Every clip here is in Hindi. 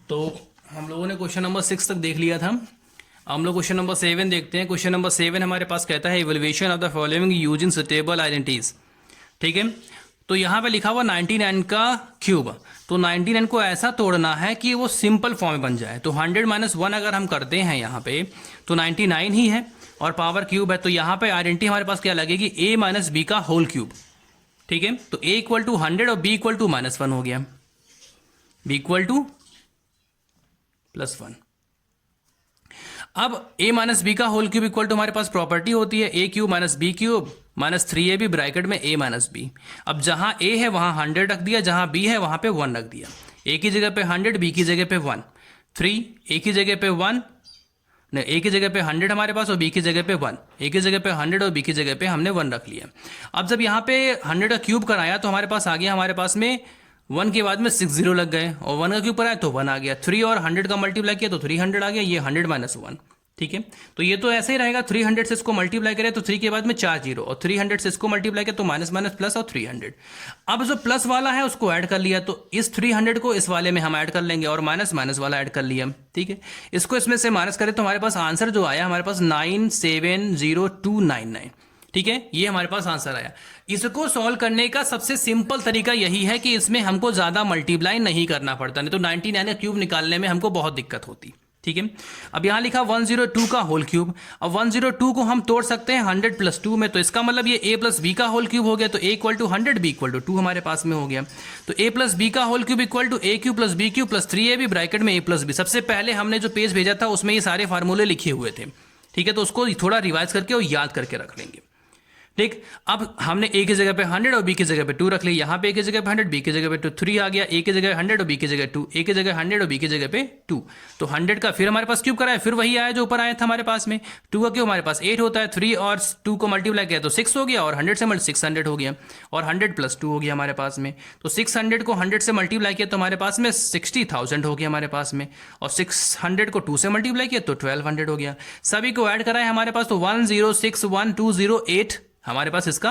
तो हम लोगों ने क्वेश्चन नंबर 6 तक देख लिया था। हम लोग क्वेश्चन नंबर 7 देखते हैं। क्वेश्चन नंबर 7 हमारे पास कहता है evaluation of the following using suitable identities. ठीक है, तो यहाँ पे लिखा हुआ 99 का क्यूब। तो 99 को ऐसा तोड़ना है कि वो सिंपल फॉर्म में बन जाए। तो 100 - 1 अगर हम करते हैं यहाँ पे तो 99 ही है और पावर क्यूब है। तो यहाँ पे आइडेंटिटी हमारे पास क्या लगेगी, a - b का होल क्यूब। ठीक है, तो a = 100 और b = -1 हो गया, b = +1। अब a - b का होल क्यूब इक्वल टू हमारे पास प्रॉपर्टी होती है a³ - b³ -3ab ब्रैकेट में a - b। अब जहां a है वहां 100 रख दिया, जहां b है वहां पे 1 रख दिया। a की जगह पे 100, b की जगह पे 1, 3, a की जगह पे 1, नहीं a की जगह पे 100 हमारे पास और b की जगह पे 1, a की जगह पे 100 और b की जगह पे हमने 1 रख लिया। अब जब यहाँ पे 100 का क्यूब कराया तो हमारे पास आ गया, हमारे पास में 1 के बाद में 6 0 लग गए और 1 का क्यूब कराया तो 1 आ गया। 3 और 100 का मल्टीप्लाई किया तो 300 आ गया, ये 100 - 1। ठीक है, तो ये तो ऐसे ही रहेगा। 300 से इसको मल्टीप्लाई करें तो 3 के बाद में 4 0 और 300 से इसको मल्टीप्लाई किया तो माइनस माइनस प्लस और 300। अब जो प्लस वाला है उसको ऐड कर लिया, तो इस 300 को इस वाले में हम ऐड कर लेंगे और माइनस माइनस वाला ऐड कर लिया। ठीक है, इसको इसमें से माइनस करें तो हमारे पास आंसर जो आया हमारे पास 970299। ठीक है, ये हमारे पास आंसर आया। इसको सॉल्व करने का सबसे सिंपल तरीका यही है कि इसमें हमको ज्यादा मल्टीप्लाई नहीं करना पड़ता, नहीं तो 99 का क्यूब निकालने में हमको बहुत दिक्कत होती। ठीक है, अब यहां लिखा 102 का होल क्यूब। अब 102 को हम तोड़ सकते हैं 100 + 2 में, तो इसका मतलब ये a + b का होल क्यूब हो गया। तो a = 100, b = 2 हमारे पास में हो गया। तो a + b का whole cube equal to a³ + b³ + 3ab bracket में a + b। सबसे पहले हमने जो पेज भेजा था उसमें ये सारे फार्मूले लिखे हुए थे। ठीक है, तो उसको थोड़ा रिवाइज करके और याद करके रख लेंगे। ठीक, अब हमने a की जगह पे 100 और b की जगह पे 2 रख लिया। यहाँ पे a की जगह पे 100, b की जगह पे 2, 3 आ गया। a की जगह 100 और b की जगह 2, a की जगह 100 और b की जगह पे 2। तो 100 का फिर हमारे पास क्यूब कराया, फिर वही आया जो ऊपर आया था हमारे पास में। 2 का क्यूब हमारे पास 8 होता है, 3 और 2 को मल्टीप्लाई किया तो 6 हो गया और 100 से 600 हो गया और 100 + 2 हो गया हमारे पास में। तो 600 को 100 से मल्टीप्लाई किया तो हमारे पास में 60,000 हो गया हमारे पास में, और 600 को 2 से मल्टीप्लाई किया तो 1200 हो गया। सभी को ऐड कराया हमारे पास तो 1061208 हमारे पास इसका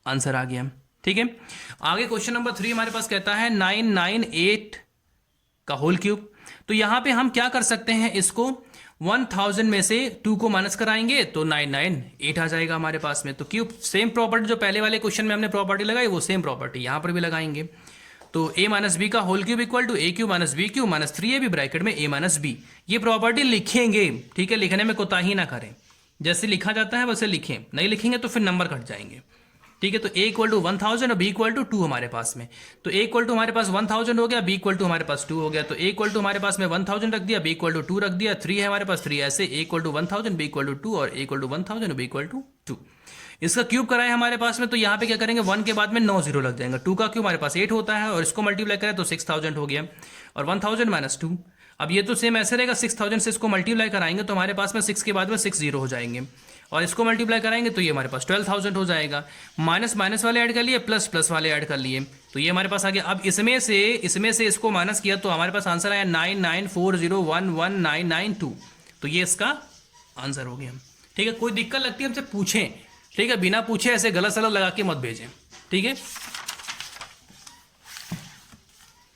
आंसर आ गया। ठीक है, आगे क्वेश्चन नंबर 3 हमारे पास कहता है 998 का होल क्यूब। तो यहां पे हम क्या कर सकते हैं, इसको 1000 में से 2 को माइनस कराएंगे तो 998 आ जाएगा हमारे पास में। तो क्यूब सेम प्रॉपर्टी जो पहले वाले क्वेश्चन में हमने प्रॉपर्टी लगाई वो सेम प्रॉपर्टी यहां पर भी लगाएंगे। तो a - b का whole cube equal to a³ - b³ -3ab bracket में a - b। ये प्रॉपर्टी लिखेंगे। ठीक है, लिखने में कोताही ना करें, जैसे लिखा जाता है वैसे लिखें, नहीं लिखेंगे तो फिर नंबर कट जाएंगे। ठीक है, तो a = 1000 और b = 2 हमारे पास में। तो a = हमारे पास 1000 हो गया, b = हमारे पास 2 हो गया। तो a = हमारे पास में 1000 रख दिया, b = 2 रख दिया, 3 है हमारे पास 3, ऐसे a = 1000, b = 2 और a = 1000 और b = 2। इसका क्यूब कराए हमारे पास में, तो यहाँ पे क्या करेंगे, 1 के बाद में 9 0 लग जाएंगे। 2 का क्यूब हमारे पास 8 होता है और इसको मल्टीप्लाई करें तो 6000 हो गया और 1000 - 2। अब ये तो सेम ऐसे रहेगा, 6000 से इसको मल्टीप्लाई कराएंगे तो हमारे पास में 6 के बाद में 6 0 हो जाएंगे और इसको मल्टीप्लाई कराएंगे तो ये हमारे पास 12000 हो जाएगा। माइनस माइनस वाले ऐड कर लिए, प्लस प्लस वाले ऐड कर लिए, तो ये हमारे पास आ गया। अब इसमें से इसको माइनस किया तो हमारे पास आंसर आया 9940119992। तो ये इसका आंसर हो गया। ठीक है, कोई दिक्कत लगती है हमसे पूछें। ठीक है, बिना पूछे ऐसे गलत सलत लगा के मत भेजें। ठीक है,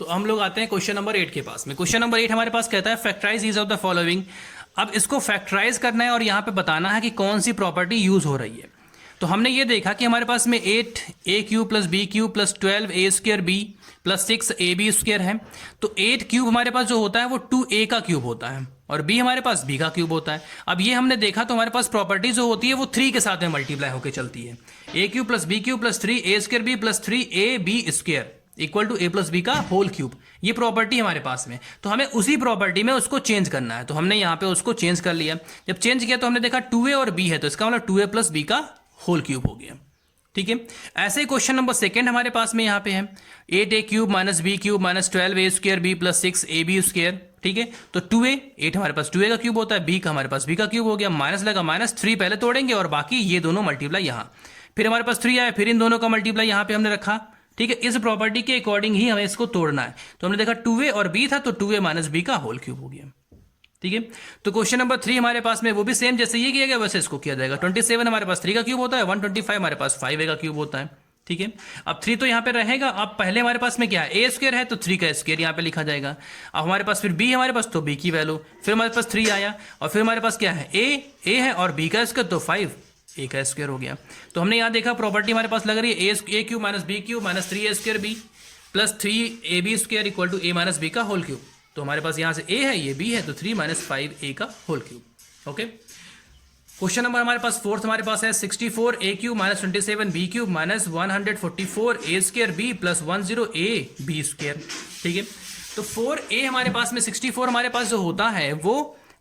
तो हम लोग आते हैं क्वेश्चन नंबर 8 के पास में। क्वेश्चन नंबर 8 हमारे पास कहता है factorise each of the following. अब इसको फैक्टराइज करना है और यहाँ पे बताना है कि कौन सी प्रॉपर्टी यूज हो रही है। तो हमने ये देखा कि हमारे पास में 8a³ + b³ + 12a² b + 6ab² है। तो 8³ हमारे पास जो होता है वो 2a का क्यूब होता है और b हमारे पास b का क्यूब होता है। अब ये हमने देखा तो हमारे पास प्रॉपर्टी जो होती है वो 3 के साथ में मल्टीप्लाई होकर चलती है। a³ + b³ + 3a² b + 3ab² equal to a + b का होल क्यूब। ये प्रॉपर्टी हमारे पास में, तो हमें उसी प्रॉपर्टी में उसको चेंज करना है। तो हमने यहाँ पे उसको चेंज कर लिया। जब चेंज किया तो हमने देखा 2a और b है, तो इसका मतलब 2a + b का होल क्यूब हो गया। ठीक है, ऐसे ही क्वेश्चन नंबर 2 हमारे पास में यहाँ पे है 8a³ - b³ - 12a² b + 6ab²। ठीक है, तो 2a 8 हमारे पास 2a का क्यूब होता है, b का हमारे पास b का क्यूब हो गया। माइनस लगा, -3 पहले तोड़ेंगे और बाकी ये दोनों मल्टीप्लाई यहाँ, फिर हमारे पास 3 आया, फिर इन दोनों का मल्टीप्लाई यहाँ पे हमने रखा। ठीक है, इस प्रॉपर्टी के अकॉर्डिंग ही हमें इसको तोड़ना है। तो हमने देखा 2a और b था, तो 2a - b का होल क्यूब हो गया। ठीक है, तो क्वेश्चन नंबर 3 हमारे पास में वो भी सेम जैसे ये किया गया वैसे इसको किया जाएगा। 27 हमारे पास 3 का क्यूब होता है, 125 हमारे पास 5a का क्यूब होता है। ठीक है। अब 3 तो यहाँ पे रहेगा। अब पहले हमारे पास में क्या है, ए स्क्वायर है तो 3 का स्क्वायर यहाँ पे लिखा जाएगा। अब हमारे पास फिर बी हमारे पास, तो बी की वैल्यू, फिर हमारे पास 3 आया, और फिर हमारे पास क्या है, ए है और बी का स्क्वायर, तो 5 ए का स्क्वायर हो गया। तो हमने यहाँ देखा प्रॉपर्टी हमारे पास लग रही है a cube minus b cube minus 3 square b plus 3 a b square equal to a minus b का होल क्यूब। तो हमारे पास यहाँ से ए है, ये बी है, तो 3 माइनस 5 ए का whole cube. Okay. Question number हमारे पास फोर्थ हमारे पास है 64 a cube minus 27 b cube minus 144 a square b plus 10 a b square. ठीक है। तो 4a हमारे पास में 64 हमारे पास जो होता है वो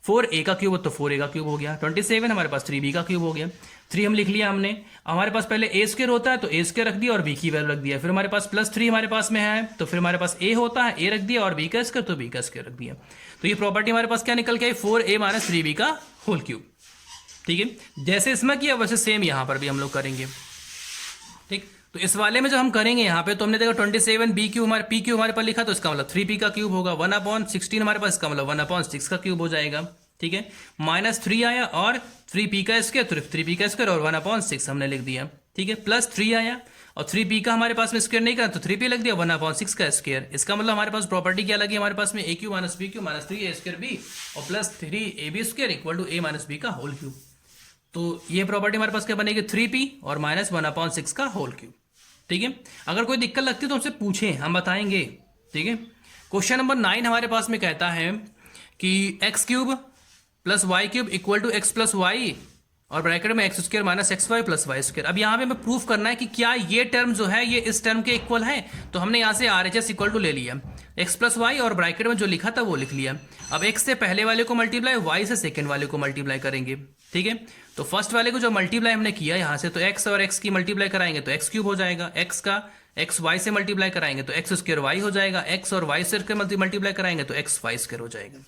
4a का क्यूब, तो 4a का क्यूब हो गया। 27 हमारे पास 3b का क्यूब हो गया। 3 हम लिख लिया हमने। हमारे पास पहले a स्क्वायर होता है तो a स्क्वायर रख दिया और b की वैल्यू रख दिया। फिर हमारे पास प्लस 3 हमारे पास में है, तो फिर हमारे पास a होता है, a रख दिया, और b का स्क्वायर, तो b का स्क्वायर रख दिया। तो ये प्रॉपर्टी हमारे पास क्या निकल के आई, 4a माइनस 3b का होल क्यूब। ठीक है। जैसे इसमें किया वैसे सेम यहाँ पर भी हम लोग करेंगे। ठीक। तो इस वाले में जो हम करेंगे यहाँ पे, तो हमने देखा 27 बी क्यूब हमारे पी क्यूब हमारे पास लिखा, तो इसका मतलब 3p का क्यूब होगा। 1/16 हमारे पास, इसका मतलब 1/6 का क्यूब हो जाएगा। ठीक है। माइनस 3 आया और 3p का स्क्वायर, तो 3p का स्क्वायर और 1/6 हमने लिख दिया। ठीक है। प्लस 3 आया और 3p का हमारे पास में स्क्वायर नहीं करा, तो 3p लग दिया, 1/6 का स्क्वायर। इसका मतलब हमारे पास प्रॉपर्टी क्या लगी हमारे पास में, a cube minus b cube minus 3a square b और plus 3ab square equal to a minus b का होल क्यूब। तो ये प्रॉपर्टी हमारे पास क्या बनेगी, 3p और माइनस 1/6 का होल क्यूब। ठीक है। अगर कोई दिक्कत लगती है तो हमसे पूछें, हम बताएंगे। ठीक है। क्वेश्चन नंबर 9 हमारे पास में कहता है कि x cube plus y cube equal to x plus y और ब्रैकेट में x square minus x y plus y square. अब यहाँ पे हमें प्रूफ करना है कि क्या ये टर्म जो है ये इस टर्म के इक्वल है। तो हमने यहाँ से R H S equal to ले लिया, एक्स प्लस वाई और ब्रैकेट में जो लिखा था वो लिख लिया। अब एक्स से पहले वाले को मल्टीप्लाई, वाई से सेकेंड वाले को मल्टीप्लाई करेंगे। ठीक है। तो फर्स्ट वाले को जो मल्टीप्लाई हमने किया यहाँ से, तो एक्स और एक्स की मल्टीप्लाई कराएंगे तो एक्स क्यूब हो जाएगा। एक्स का एक्स वाई से मल्टीप्लाई कराएंगे तो एक्स स्क्वायर वाई हो जाएगा। एक्स और वाई स्क्वायर मल्टीप्लाई कराएंगे तो एक्स वाई स्क्वायर हो जाएगा।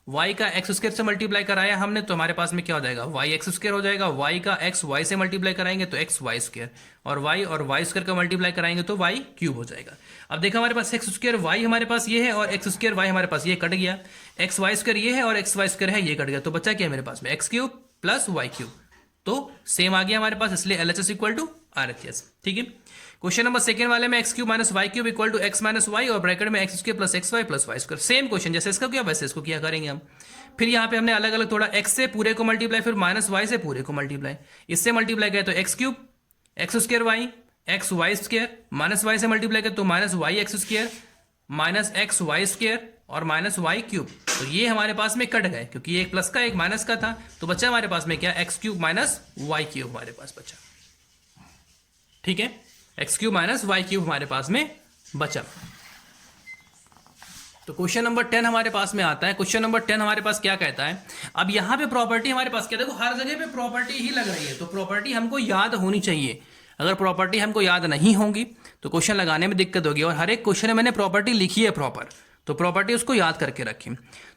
y का एक्स स्क्वायर से मल्टीप्लाई कराया हमने, तो हमारे पास में क्या हो जाएगा, वाई एक्स स्क्वायर हो जाएगा। y का एक्स वाई से मल्टीप्लाई कराएंगे तो एक्स वाई स्क्वायर, और वाई स्क्वायर का मल्टीप्लाई कराएंगे तो वाई क्यूब हो जाएगा। अब देखा हमारे पास एक्स स्क्वायर वाई हमारे पास ये है और एक्स स्क्वायर वाई हमारे पास ये कट गया। एक्स वाई स्क्वायर ये है और एक्स वाई स्क्वायर है, ये कट गया। तो बच्चा क्या है मेरे पास में, x cube plus y cube, तो सेम आ गया हमारे पास, इसलिए L H S equal to R H S. ठीक है। क्वेश्चन नंबर सेकंड वाले में x cube minus y cube equal to x minus y और ब्रैकेट में x square plus x y plus y square. Same question जैसे इसका किया वैसे इसको किया करेंगे हम। फिर यहाँ पे हमने अलग अलग थोड़ा एक्स से पूरे को मल्टीप्लाई, फिर माइनस वाई से पूरे को मल्टीप्लाई, इससे मल्टीप्लाई किया तो x cube x square y x y square, minus y से मल्टीप्लाई किया तो minus y x square minus x y square और माइनस वाई क्यूब। तो ये हमारे पास में कट गए क्योंकि ये एक प्लस का एक माइनस का था। तो बच्चा हमारे पास में क्या, x cube minus y cube हमारे पास बचा। ठीक है। X cube minus y cube हमारे पास में बचा। तो क्वेश्चन नंबर 10 हमारे पास में आता है। क्वेश्चन नंबर 10 हमारे पास क्या कहता है, अब यहां पे प्रॉपर्टी हमारे पास क्या, देखो हर जगह पे प्रॉपर्टी ही लग रही है, तो प्रॉपर्टी हमको याद होनी चाहिए। अगर प्रॉपर्टी हमको याद नहीं होगी तो क्वेश्चन लगाने में दिक्कत होगी। और हर एक क्वेश्चन में मैंने प्रॉपर्टी लिखी है प्रॉपर, तो प्रॉपर्टी उसको याद करके रखें।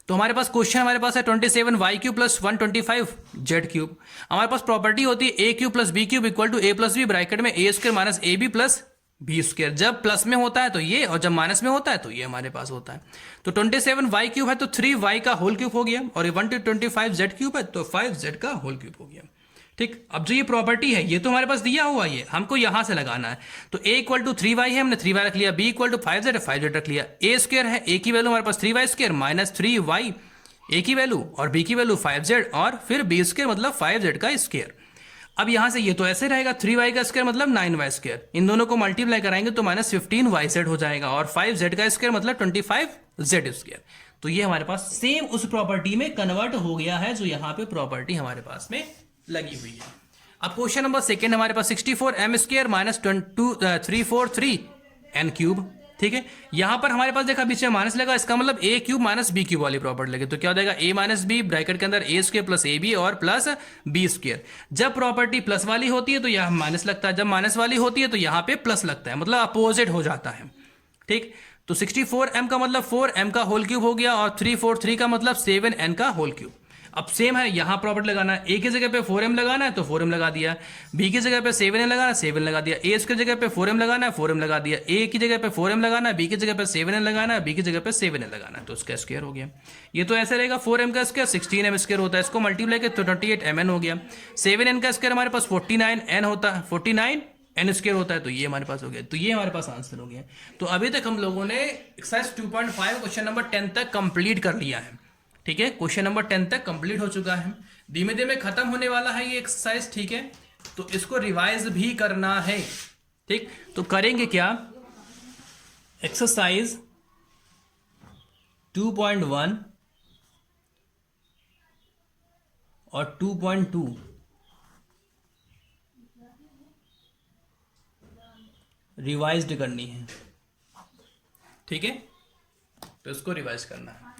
तो हमारे पास क्वेश्चन हमारे पास है 27 y cube plus 125 z cube. हमारे पास प्रॉपर्टी होती है a cube plus b cube equal to a plus b bracket में a square minus a b plus b square. जब प्लस में होता है तो ये, और जब माइनस में होता है तो ये हमारे पास होता है। तो 27 वाई क्यूब है तो 3 वाई का होल क्यूब हो गया, और 125 जेड क्यूब है तो 5 जेड का होल क्यूब हो गया। ठीक। अब जो ये प्रॉपर्टी है ये तो हमारे पास दिया हुआ है, हमको यहां से लगाना है। तो a इक्वल टू 3 वाई है, हमने 3 वाई रख लिया। b इक्वल टू 5 जेड है, 5 जेड रख लिया। a स्क्वायर है, a की वैल्यू हमारे पास 3 y square minus 3 y a की वैल्यू और b की वैल्यू 5 जेड और फिर b स्क्वायर मतलब 5 जेड का स्क्वायर। अब यहां से ये तो ऐसे रहेगा, 3 वाई का स्क्वायर मतलब 9 वाई स्क्वायर, इन दोनों को मल्टीप्लाई कराएंगे तो माइनस 15 वाई जेड हो जाएगा, और 5 जेड का स्क्वायर मतलब 25 जेड स्क्वायर। तो ये हमारे पास सेम उस प्रॉपर्टी में कन्वर्ट हो गया है जो यहाँ पे प्रॉपर्टी हमारे पास में लगी हुई है। अब क्वेश्चन नंबर सेकंड हमारे पास 64 m square minus 343 n cube. ठीक है। यहां पर हमारे पास देखा बीच में माइनस लगा, इसका मतलब ए क्यूब माइनस बी क्यूब वाली प्रॉपर्टी लगे, तो क्या हो जाएगा ए माइनस बी ब्रैकेट के अंदर ए स्क्वायर प्लस ए बी और प्लस बी स्क्वायर। जब प्रॉपर्टी प्लस वाली होती है तो यहां माइनस लगता है, जब माइनस वाली होती है तो यहां पे प्लस लगता है, मतलब अपोजिट हो जाता है। ठीक। तो 64 एम का मतलब 4 एम का होल क्यूब हो गया, और 343 का मतलब 7 एन का होल क्यूब। अब सेम है, यहां प्रॉपर्टी लगाना है, ए की जगह पे 4m लगाना है तो 4m लगा दिया, बी की जगह पे 7n लगाना है 7 लगा दिया, ए की जगह पे 4m लगाना है 4m लगा दिया, ए की जगह पे 4m लगाना है, बी की जगह पे 7n लगाना है, बी की जगह पे 7n लगाना है, तो उसका स्क्वायर हो गया। ये तो ऐसे रहेगा, 4m का स्क्वायर 16m स्क्वायर होता है, इसको मल्टीप्लाई किया तो 28mn हो गया। 7n का स्क्वायर हमारे पास 49n होता है, 49 एन स्क्वायर होता है, तो ये हमारे पास हो गया, तो ये हमारे पास आंसर हो गया। तो अभी तक हम लोगों ने एक्सरसाइज 2.5 क्वेश्चन नंबर 10 तक कंप्लीट कर लिया है। ठीक है, क्वेश्चन नंबर 10 तक कंप्लीट हो चुका है, धीमे धीमे खत्म होने वाला है ये एक्सरसाइज। ठीक है, तो इसको रिवाइज भी करना है। ठीक, तो करेंगे क्या, एक्सरसाइज 2.1 और 2.2 रिवाइज्ड करनी है। ठीक है, तो इसको रिवाइज करना है।